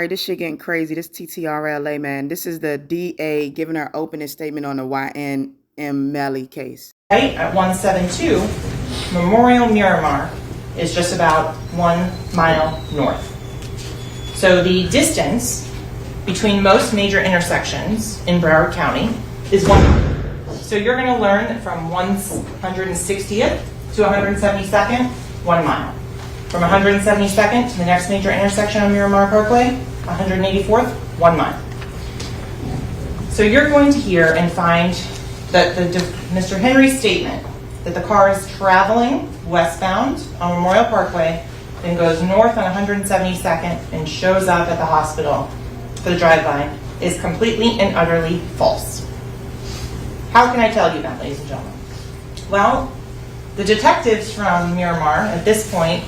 right, this shit getting crazy. This TTRLA, man. This is the DA giving her opening statement on the YNW Melly case. Right at 172, Memorial Miramar is just about 1 mile north. So the distance between most major intersections in Broward County is 1 mile. So you're going to learn that from 160th to 172nd, 1 mile. From 172nd to the next major intersection on Miramar Parkway, 184th, 1 mile. So you're going to hear and find that Mr. Henry's statement that the car is traveling westbound on Memorial Parkway, then goes north on 172nd and shows up at the hospital for the drive-by is completely and utterly false. How can I tell you that, ladies and gentlemen? Well, the detectives from Miramar at this point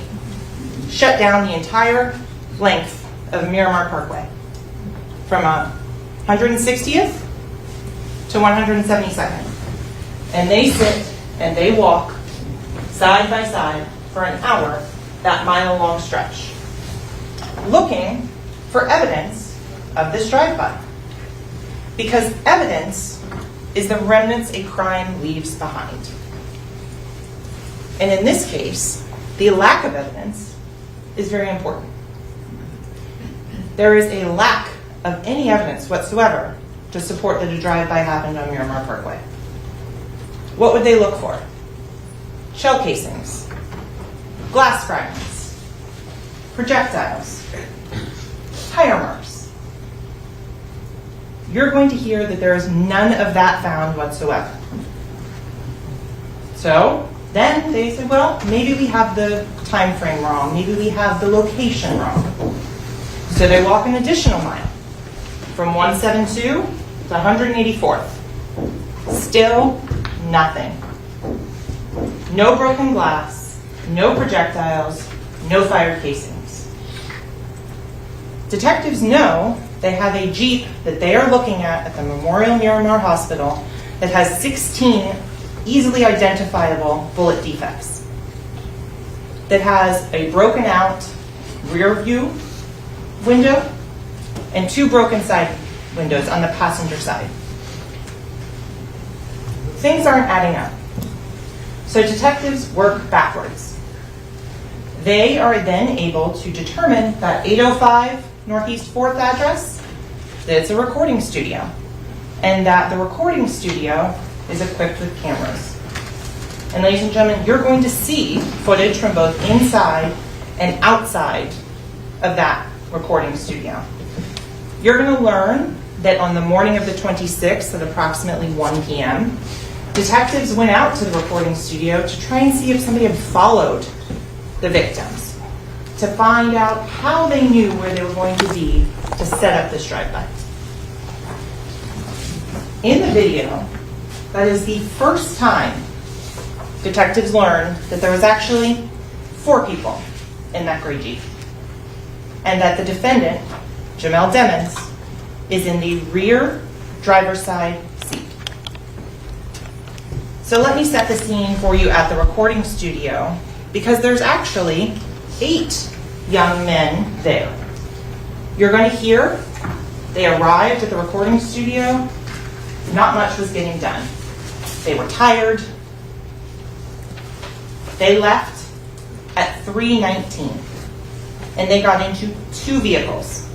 shut down the entire length of Miramar Parkway from 160th to 172nd. And they sit and they walk side by side for an hour, that mile-long stretch, looking for evidence of this drive-by. Because evidence is the remnants a crime leaves behind. And in this case, the lack of evidence is very important. There is a lack of any evidence whatsoever to support that a drive-by happened on Miramar Parkway. What would they look for? Shell casings, glass fragments, projectiles, tire marks. You're going to hear that there is none of that found whatsoever. So then they say, well, maybe we have the time frame wrong. Maybe we have the location wrong. So they walk an additional mile from 172 to 184th. Still nothing. No broken glass, no projectiles, no fired casings. Detectives know they have a Jeep that they are looking at the Memorial Miramar Hospital that has 16 easily identifiable bullet defects, that has a broken out rear view window and 2 broken side windows on the passenger side. Things aren't adding up. So detectives work backwards. They are then able to determine that 805 Northeast 4th address, that it's a recording studio, and that the recording studio is equipped with cameras. And ladies and gentlemen, you're going to see footage from both inside and outside of that recording studio. You're going to learn that on the morning of the 26th at approximately 1 p.m., detectives went out to the recording studio to try and see if somebody had followed the victims, to find out how they knew where they were going to be to set up this drive-by. In the video, that is the first time detectives learned that there was actually 4 people in that gray Jeep, and that the defendant, Jamel Demons, is in the rear driver's side seat. So let me set the scene for you at the recording studio, because there's actually 8 young men there. You're going to hear they arrived at the recording studio, not much was getting done. They were tired. They left at 3:19, and they got into 2 vehicles.